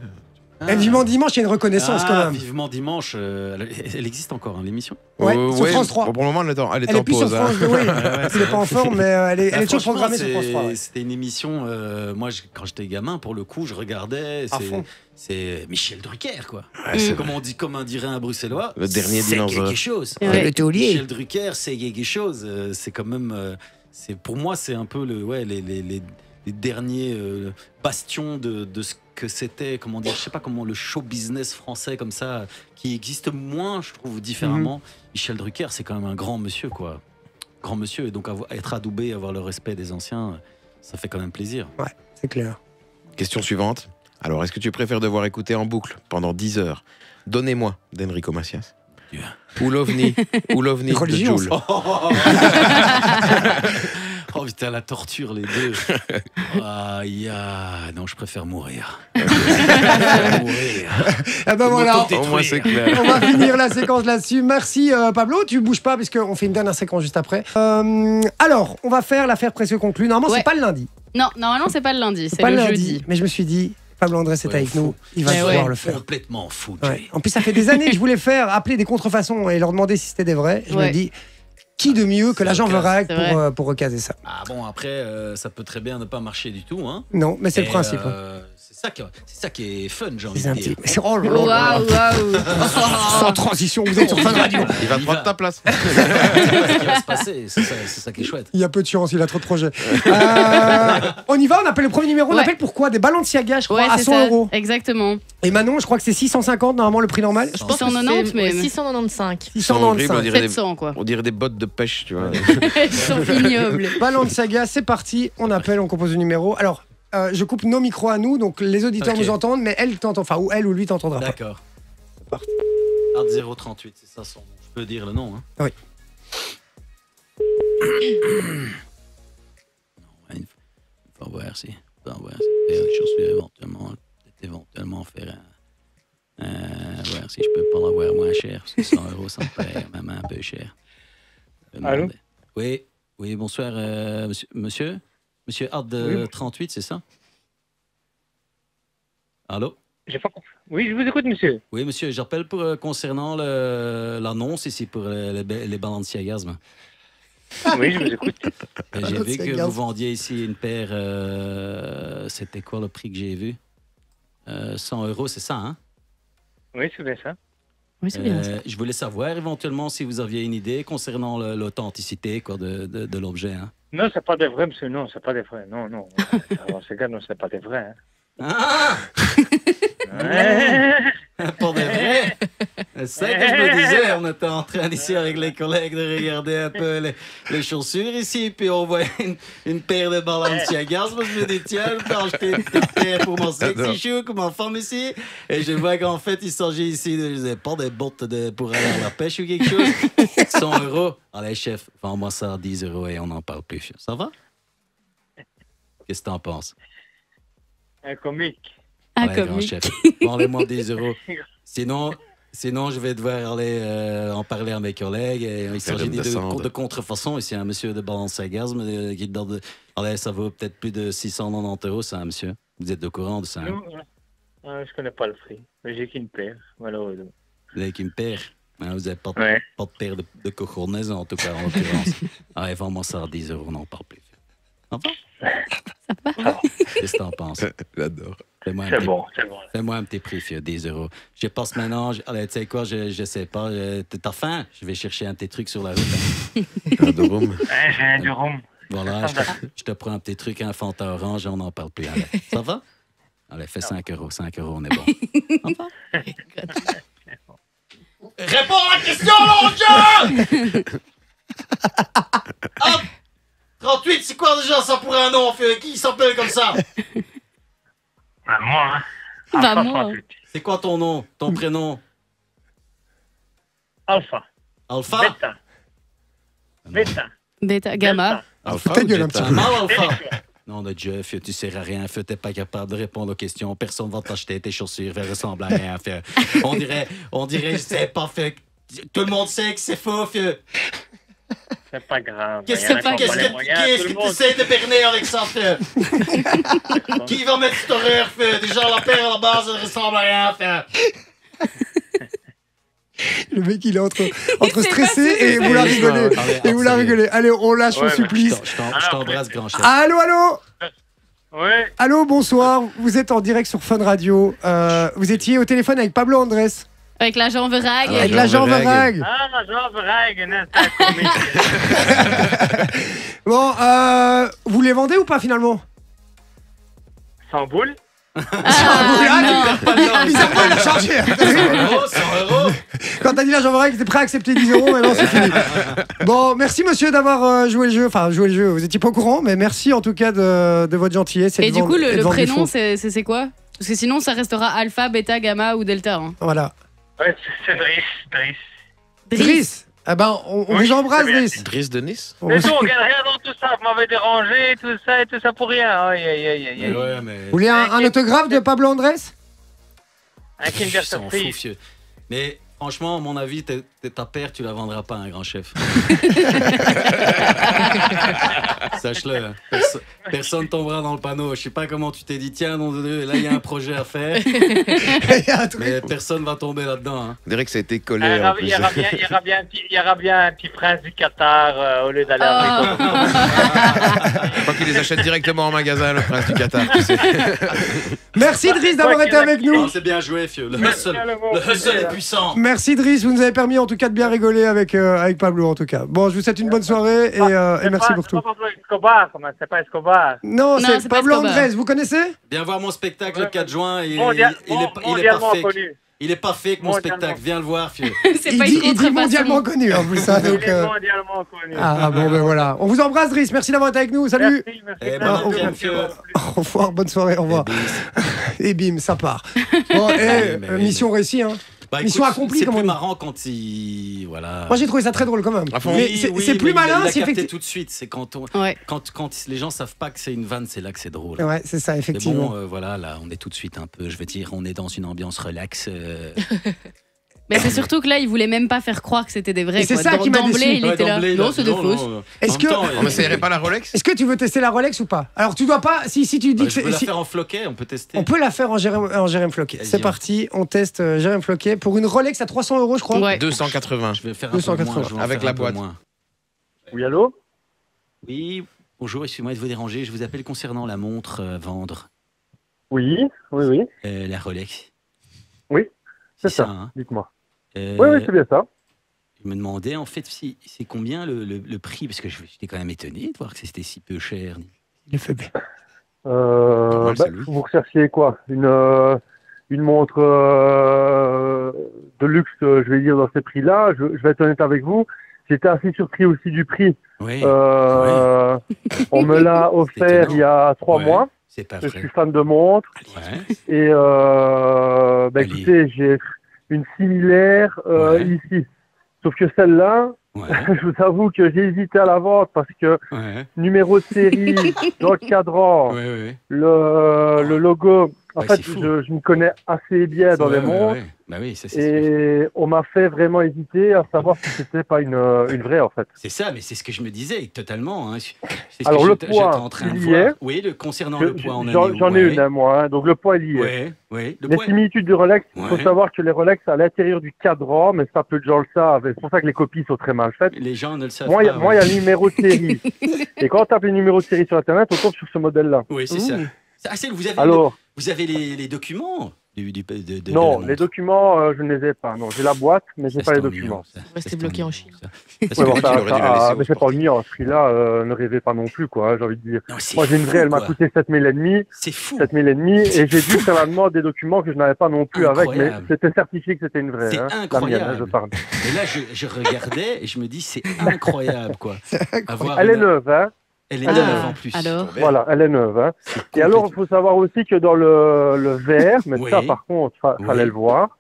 Vivement Dimanche, il y a une reconnaissance quand même. Vivement Dimanche, elle existe encore, hein, l'émission? Ouais, sur France 3. Pour le moment, elle est en pause. Sur France 2, oui. Elle n'est pas en forme, mais elle est toujours programmée sur France 3. Ouais. C'était une émission, moi, quand j'étais gamin, pour le coup, je regardais. C'est Michel Drucker, quoi. Comme dirait un Bruxellois. Le dernier dinosaure. C'est quelque chose. Michel Drucker, c'est quelque chose. C'est quand même. Pour moi, c'est un peu les derniers bastions de ce que c'était, comment dire, je sais pas comment, le show business français comme ça, qui existe moins, je trouve, différemment. Michel Drucker, c'est quand même un grand monsieur, quoi. Grand monsieur, et donc être adoubé, avoir le respect des anciens, ça fait quand même plaisir. Ouais, c'est clair. Question suivante. Alors, est-ce que tu préfères devoir écouter en boucle pendant 10 heures Donnez-moi d'Enrico Macias ou l'OVNI de Jul? Oh putain, la torture, les deux. Non, je préfère mourir. Eh ben voilà, au moins c'est clair. On va finir la séquence là-dessus. Merci Pablo, tu bouges pas puisqu'on fait une dernière séquence juste après. Alors, on va faire l'affaire précieux conclue. Normalement, c'est pas le lundi. Non, normalement, c'est pas le lundi, c'est pas le lundi. jeudi. Mais je me suis dit, Pablo Andrés est avec nous, il va pouvoir le faire. Complètement fou. En plus, ça fait des années que je voulais appeler des contrefaçons et leur demander si c'était des vrais. Je me dis, qui de mieux que l'agent Verac pour recaser ça? Ah bon, après, ça peut très bien ne pas marcher du tout. Hein. Non, mais c'est le principe. C'est ça qui est fun, j'ai envie de dire. Waouh. Sans transition, vous êtes sur Fun Radio. Il va prendre ta place. Ce qui va se passer, c'est ça qui est chouette. Il y a peu de chance, il a trop de projets. On y va, on appelle le premier numéro. On appelle pourquoi des Balenciaga, je crois, à 100 €. Exactement. Et Manon, je crois que c'est 650 normalement le prix normal. Je pense 690 même. même. 695. 695. 700 quoi. On dirait des bottes de pêche, tu vois. Ils sont ignobles. Balenciaga, c'est parti. On appelle, on compose le numéro. Alors, je coupe nos micros à nous, donc les auditeurs nous entendent, mais elle t'entend, enfin, ou elle ou lui t'entendra pas. D'accord. C'est parti. Art 038, c'est ça son nom. Je peux dire le nom, hein. Oui. Il faut voir si je suis éventuellement faire voir si je peux pas l'avoir moins cher, parce que 100 €, ça me paraît même un peu cher. Allô? Oui, bonsoir, monsieur Art 38, c'est ça? Allô? Oui, je vous écoute, monsieur. Oui, monsieur, j'appelle concernant l'annonce ici pour les Balenciagas. Oui, je vous écoute. J'ai vu C'est que gaz. vous vendiez ici une paire. C'était quoi le prix que j'ai vu 100 €, c'est ça, hein? Oui, c'est bien ça. Oui, c'est bien ça. Je voulais savoir éventuellement si vous aviez une idée concernant l'authenticité quoi, de l'objet. Hein. Non, c'est pas des vrais, monsieur. Non, c'est pas des vrais. Non, non. Alors, ces gars, non, c'est pas des vrais. Ah! Ouais. Pour de vrai? C'est ça que je me disais. On était en train ici avec les collègues de regarder un peu les chaussures ici, puis on voit une paire de Balenciagas. Moi, je me dis, tiens, je peux acheter une petite paire pour mon sexy shoe, comme en femme ici. Et je vois qu'en fait, il s'agit ici de, je sais pas, des bottes pour aller à la pêche ou quelque chose. 100 €. Allez, chef, vends-moi ça à 10 € et on n'en parle plus. Ça va? Qu'est-ce que t'en penses? Un comique. Ah, Allez, grand comique. chef, vendez-moi 10 €. Sinon, je vais devoir aller en parler à mes collègues. Et il s'agit de contrefaçon ici. Un monsieur de Balenciagas qui donne. Allez, ça vaut peut-être plus de 690 € ça, monsieur. Vous êtes au courant de ça? Hein? Non, je connais pas le prix. Mais j'ai qu'une paire, malheureusement. Vous avez qu'une paire. Hein, vous n'avez pas, Ouais. pas de paire de cojones, en tout cas, en l'occurrence. Allez, vends-moi ça à 10 €, on n'en parle plus. Ça va? Qu'est-ce que t'en penses? J'adore. Fais-moi un C'est petit- bon, c'est bon. Fais-moi un petit prix, fieu, 10 €. Je passe maintenant. Allez, tu sais quoi, je sais pas. T'as faim? Je vais chercher un petit truc sur la route. Hein. Un de rhum. Ouais, j'ai un du rhum. Voilà, je te prends un petit truc, un Fanta orange et on n'en parle plus. Allez, ça va? Allez, fais 5 €. 5 €, on est bon. Ça va? Réponds à la question, l'ange! 38, c'est quoi déjà ça pour un nom? Qui s'appelle comme ça? Ah, moi, hein. Bah, Alpha moi. 38. C'est quoi ton nom? Ton prénom? Alpha. Alpha? Beta. Beta. Bêta, gamma. Alpha Ta ou gueule un Beta? petit peu. Mal Alpha? Delta. Non, de Dieu, feu, tu sers à rien. Feu, t'es pas capable de répondre aux questions. Personne va t'acheter tes chaussures. Elles ressemblent à rien, feu. On dirait, je sais pas, feu. Tout le monde sait que c'est faux, feu. C'est pas grave. Qu'est-ce Il y en a que qui ont pas les moyens, tout tu le monde. essaies de berner avec ça, feu? Qui va mettre cette horreur, feu? Déjà, la paire à la base, elle ressemble à rien, feu. Le mec, il est entre sait stressé pas et vous la rigolez. Allez, Et vous la sérieux. rigolez. Allez, on lâche, on Ouais, mais supplie. Je t'embrasse, grand chef. Allô, allô? Ouais. Allô, bonsoir. Vous êtes en direct sur Fun Radio. Vous étiez au téléphone avec Pablo Andrés. Avec la jambe rague. Avec Jean l'agent Verhaeghe. Verhaeghe. Ah, la jambe règle, c'est un comique. Bon, vous les vendez ou pas finalement? Sans boule. Ah, non. Bizarrement, il a changé. 100 €. Quand t'as dit l'agent Verhaeghe, t'étais prêt à accepter 10 €, maintenant c'est fini. Bon, merci monsieur d'avoir joué le jeu. Enfin, joué le jeu, vous étiez pas au courant, mais merci en tout cas de votre gentillesse. Et de du vendre- coup, et de le vendre des prénom, faux. c'est quoi? Parce que sinon, ça restera alpha, bêta, gamma ou delta. Hein. Voilà. Ouais, c'est Driss. Driss. Driss. Eh ben, on Oui, vous embrasse, c'est bien. Driss. Driss de Nice? On Mais vous- tout, regarde rien dans tout ça. Vous m'avez dérangé, tout ça et tout ça pour rien. Aïe, aïe, aïe, aïe, aïe. Ouais, mais. Vous voulez un autographe de Pablo Andrés? Un Kinder Je s'en fous, Surprise. fieu. Mais franchement, à mon avis, ta paire, tu la vendras pas à un grand chef. Sache-le. Personne tombera dans le panneau. Je sais pas comment tu t'es dit, tiens, non, là, il y a un projet à faire. Il y a un truc. Mais personne va tomber là-dedans. Hein. On dirait que ça a été Il collé y en aura plus. bien- il y aura bien un petit prince du Qatar au lieu d'aller Oh. à Je crois qu'ils les achètent directement en magasin, le prince du Qatar. Tu sais. Merci Driss d'avoir été avec nous. Oh, c'est bien joué, fieu. Le hustle est puissant. Merci Driss, vous nous avez permis en tout cas de bien rigoler avec Pablo en tout cas. Bon, je vous souhaite une bonne soirée et merci pour tout. C'est pas Pablo Escobar, comment c'est pas Escobar. Non, Non, c'est c'est pas Pablo Escobar. Andrés, vous connaissez? Viens voir mon spectacle le 4 juin. Il est Mondialement pas fake. connu. Il est pas fake, mon Mondialement. spectacle. Viens le voir, fieu. C'est Il pas dit, une il dit mondialement contrefaçon. connu en plus. Hein, donc, Il est mondialement connu. Ah bon, ben voilà. On vous embrasse Driss, merci d'avoir été avec nous. Salut. Merci, Eh merci. ben, Merci, bien, merci, fieu. merci. Au revoir, bonne soirée, au revoir. Et bim, ça part. Bon, mission réussie. Hein. Bah, Mission écoute, accomplie, c'est comme on plus dit. marrant quand il. Voilà. Moi j'ai trouvé ça très drôle quand même. À fond. Mais Oui, c'est oui, c'est mais plus il malin l'a si capté effectivement. tout de suite. C'est quand Ouais. les gens savent pas que c'est une vanne, c'est là que c'est drôle. Ouais, c'est ça, Mais effectivement. bon, voilà, là, on est tout de suite un peu, je veux dire, on est dans une ambiance relax. Mais c'est surtout que là, il voulait même pas faire croire que c'était des vrais. Et c'est quoi. ça qui m'a D'emblée, déçu. il était là. d'emblée, Non, c'est des non, fausses. non. Est-ce En même que- temps, On n'essayerait pas la Rolex? Est-ce que tu veux tester la Rolex ou pas? Alors tu dois pas. Si tu dis que Je peux la si- faire en floquet, on peut tester. on peut la faire en Jérém Floquet. Vas-y, C'est on- parti, on teste Jérém Floquet pour une Rolex à 300 €, je crois. Ouais. 280. Je vais faire un 280. peu moins, je vais en Avec faire la un peu boîte. moins. Oui, allô? Oui, bonjour, excusez-moi de vous déranger. Je vous appelle concernant la montre à vendre, Oui, oui, oui. la Rolex. Oui, c'est ça. Hein. Dites-moi. Oui, c'est bien ça. Je me demandais en fait si c'est combien le prix, parce que j'étais quand même étonné de voir que c'était si peu cher. Il fait bien. Vous recherchiez quoi? Une montre de luxe, je vais dire, dans ces prix-là. Je vais être honnête avec vous. J'étais assez surpris aussi du prix. Oui. On me l'a offert il y a 3 mois. C'est pas vrai. Je suis fan de montres. Et écoutez, j'ai une similaire ici. Sauf que celle-là, je vous avoue que j'ai hésité à la vendre parce que numéro de série, dans le cadran, le logo, en fait, je me connais assez bien dans les montres. Bah oui, ça, et on m'a fait vraiment hésiter à savoir si c'était pas une vraie, en fait. C'est ça, mais c'est ce que je me disais totalement. Hein. Alors le poids, en train il de y est. Oui, concernant le poids, j'en ai une, moi. Hein, donc le poids, il y est. Les similitudes du Rolex, il faut savoir que les Rolex, à l'intérieur du cadran, mais ça peu de gens le savent. C'est pour ça que les copies sont très mal faites. Les gens ne le savent pas. Moi, il y a le numéro de série. Et quand on tape le numéro de série sur Internet, on tombe sur ce modèle-là. Oui, c'est ça. Vous avez les documents non, les documents, je ne les ai pas. Non, j'ai la boîte, mais je n'ai pas les documents. Restez bloqué en Chine. Mais c'est pas le mien, à ce prix-là, ne rêvez pas non plus, quoi, j'ai envie de dire. Non, moi, j'ai une vraie, elle m'a coûté 7 000 et demi. C'est fou. 7 000 et demi, et j'ai dû faire la demande des documents que je n'avais pas non plus avec, mais c'était certifié que c'était une vraie. C'est incroyable. La mienne, je parle. Et là, je regardais et je me dis, c'est incroyable, quoi. Elle est neuve, hein. Elle est neuve en plus. Alors voilà, elle est neuve. Hein. Et alors, il faut savoir aussi que dans le verre, mais ça par contre, il fallait le voir.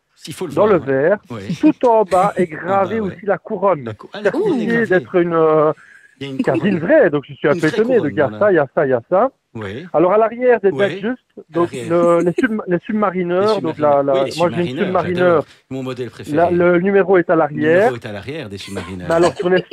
Dans le verre, tout en bas est gravé aussi la couronne. Certifié d'être une casine vraie, donc je suis un peu étonné. Donc il y a ça, il y a ça, il y a ça. Alors à l'arrière des dates justes, donc les submarineurs, donc moi j'ai une submarineur. Mon modèle préféré. Le numéro est à l'arrière. Le numéro est à l'arrière des submarineurs. Mais alors sur les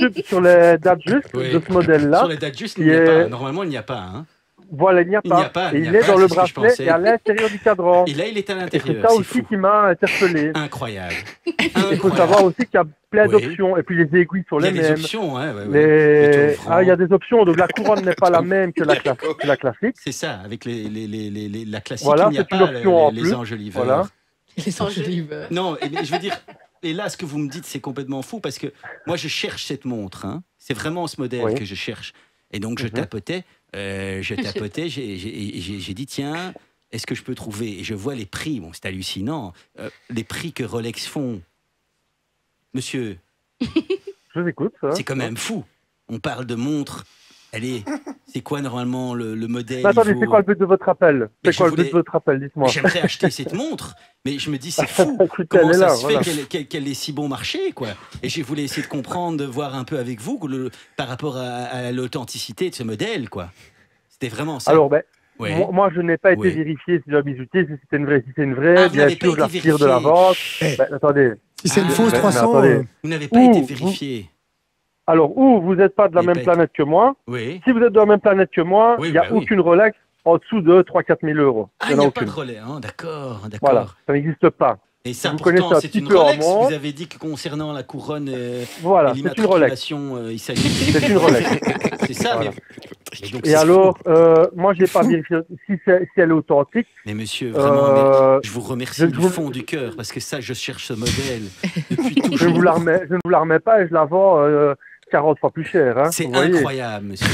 dates justes de ce modèle-là. Sur les dates justes, il n'y a pas. Normalement, il n'y a pas. Hein. Voilà, il n'y a pas. Et il est dans le bracelet et à l'intérieur du cadran. Et là, il est à l'intérieur. C'est ça aussi qui m'a interpellé. Incroyable. Il faut savoir aussi qu'il y a plein d'options. Et puis les aiguilles sont les mêmes. Il y a des options, il y a des options. Donc la couronne n'est pas la même que la classique. C'est ça, avec la classique, voilà, il n'y a pas les enjoliveurs. Voilà. Les enjoliveurs. Non, je veux dire... Et là, ce que vous me dites, c'est complètement fou parce que moi, je cherche cette montre. Hein. C'est vraiment ce modèle que je cherche. Et donc, je tapotais, j'ai dit, tiens, est-ce que je peux trouver? Et je vois les prix, bon, c'est hallucinant, les prix que Rolex font. Monsieur, je vous écoute. C'est quand même fou. On parle de montre. C'est quoi normalement le modèle? Mais attendez, c'est quoi le but de votre appel? C'est quoi le but de votre appel? Dites-moi. J'aimerais acheter cette montre, mais je me dis c'est fou. Comment ça se fait qu'elle ait si bon marché, quoi? Et je voulais essayer de comprendre, de voir un peu avec vous par rapport à l'authenticité de ce modèle, quoi. C'était vraiment ça. Alors, moi, je n'ai pas été vérifié si la bijoutier, si c'était une vraie. Si c'est une vraie, bien sûr, je la retire de la vente. Attendez. Si c'est une fausse 300, vous n'avez pas été vérifié. Alors, vous n'êtes pas de la même planète que moi. Si vous êtes de la même planète que moi, il n'y a aucune Rolex en dessous de 3-4 000 euros. Ah, il n'y a pas de Rolex, hein, d'accord. Voilà, ça n'existe pas. Et ça, pourtant, c'est une Rolex. Vous avez dit que concernant la couronne et l'immatriculation, il s'agit... C'est une Rolex. C'est ça, et alors, moi, je n'ai pas vérifié si elle est authentique. Mais monsieur, vraiment, je vous remercie du fond du cœur, parce que ça, je cherche ce modèle depuis toujours. Je ne vous la remets pas et je la vends 40 fois plus cher. Hein, c'est incroyable, monsieur.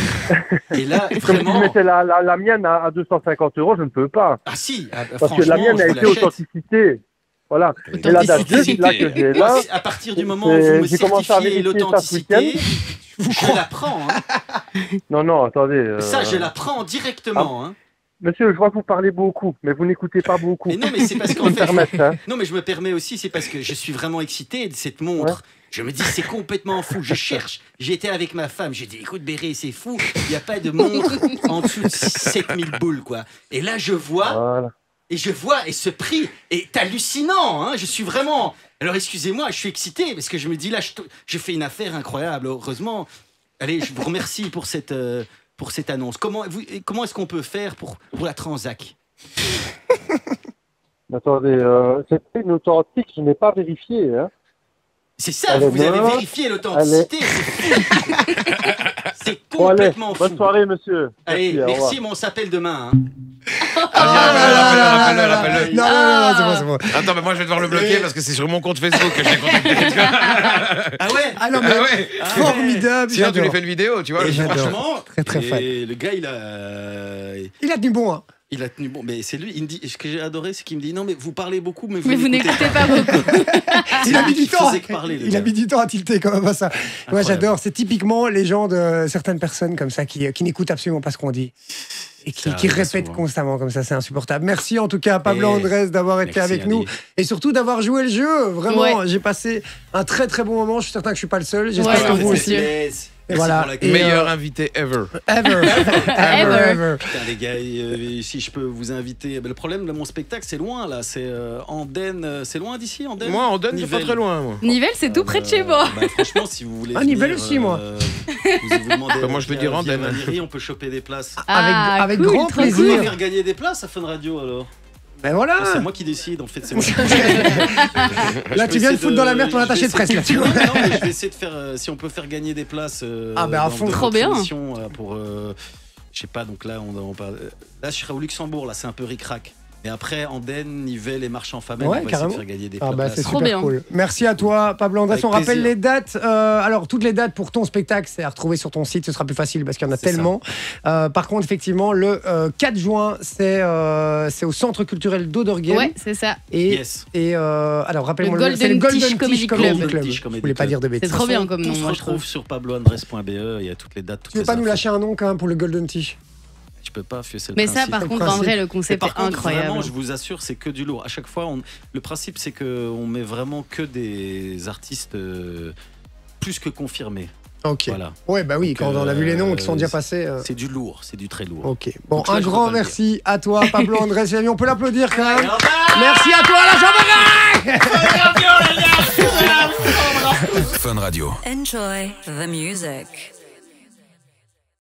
Et là, vraiment... Comme si je mettais la mienne à 250 €, je ne peux pas. Ah si, parce que la mienne a été authenticité. Voilà. Et la date juste là que j'ai là. À partir du moment où vous me certifiez l'authenticité, je la prends. Hein. Non, attendez. Ça, je la prends directement. Hein. Monsieur, je vois que vous parlez beaucoup, mais vous n'écoutez pas beaucoup. Mais non, mais c'est parce qu'en fait... Non, mais je me permets aussi, c'est parce que je suis vraiment excité de cette montre. Ouais. Je me dis, c'est complètement fou. Je cherche. J'étais avec ma femme. J'ai dit, écoute, Béré, c'est fou. Il n'y a pas de montre en dessous de 7000 boules, quoi. Et là, je vois... Voilà. Et ce prix est hallucinant, hein. Je suis vraiment... Alors, excusez-moi, je suis excité, parce que je me dis, là, je fais une affaire incroyable, heureusement. Allez, je vous remercie pour cette annonce. Comment est-ce qu'on peut faire pour la Transac? Attendez, c'est une authentique, je n'ai pas vérifié, hein. C'est ça, vous avez vérifié l'authenticité. C'est complètement fou. Bonne soirée, monsieur. Allez, merci, mais on s'appelle demain. Rappelle-le. Non, c'est bon. Attends, mais moi je vais devoir le bloquer parce que c'est sur mon compte Facebook que je l'ai contacté. Ah ouais? Ah non, mais formidable. Sinon, tu lui fais une vidéo, tu vois. Franchement, très fan. Et le gars, il a tenu bon, hein. Il a tenu bon, mais c'est lui. Il me dit, ce que j'ai adoré, c'est qu'il me dit non, mais vous parlez beaucoup, mais vous n'écoutez pas beaucoup. Il a mis du temps. Il a mis du temps à tilter quand même à ça. Moi, j'adore. C'est typiquement les gens de certaines personnes comme ça qui n'écoutent absolument pas ce qu'on dit et qui répètent constamment comme ça. C'est insupportable. Merci en tout cas à Pablo Andrés d'avoir été avec nous et surtout d'avoir joué le jeu. Vraiment, j'ai passé un très très bon moment. Je suis certain que je suis pas le seul. J'espère que vous aussi. Et voilà. Meilleur invité ever. Ever. Putain, les gars, si je peux vous inviter. Le problème de mon spectacle, c'est loin là. C'est Andenne. C'est loin d'ici, Andenne? Moi, Andenne, c'est pas très loin. Moi. Nivelles, c'est tout près de chez moi. Franchement, si vous voulez. Nivelles aussi, moi. Vous demandez. Moi, je veux dire Andenne. On peut choper des places. Avec cool, grand plaisir. Vous pouvez faire gagner des places à Fun Radio alors. Ben voilà. C'est moi qui décide, en fait. C'est moi qui Là, tu viens de foutre dans la merde ton attaché de presse. Là, tu vois. Non, mais je vais essayer de faire. Si on peut faire gagner des places. À fond. Trop bien. Pour. Je sais pas, donc là, on parle. Là, je serai au Luxembourg, là, c'est un peu ric-rac. Et après, Andenne, Nivelles et Marchand-Famenne, on va essayer de faire gagner des places. C'est super cool. Merci à toi, Pablo Andrés. On rappelle les dates. Alors, toutes les dates pour ton spectacle, c'est à retrouver sur ton site. Ce sera plus facile parce qu'il y en a tellement. Par contre, effectivement, le 4 juin, c'est au Centre culturel d'Odorgen. Ouais, c'est ça. Et alors, rappelez-moi, c'est le Golden Tish Comedy Club. Je voulais pas dire de bêtises. C'est trop bien comme nom. On se retrouve sur pabloandres.be. Il y a toutes les dates. Tu veux pas nous lâcher un nom quand même pour le Golden Tish? Je peux pas, c'est le mais principe. ça, par contre, en vrai, le concept est incroyable. Vraiment, je vous assure, c'est que du lourd. À chaque fois, le principe, c'est qu'on met vraiment que des artistes plus que confirmés. Ok. Voilà. Ouais, bah oui, quand on a vu les noms qui sont déjà passés. C'est du lourd, c'est du très lourd. Ok. Bon, donc, un grand merci à toi, Pablo Andrés. On peut l'applaudir quand même. Merci à toi, la Jean-Marie. Fun Radio. Enjoy the music.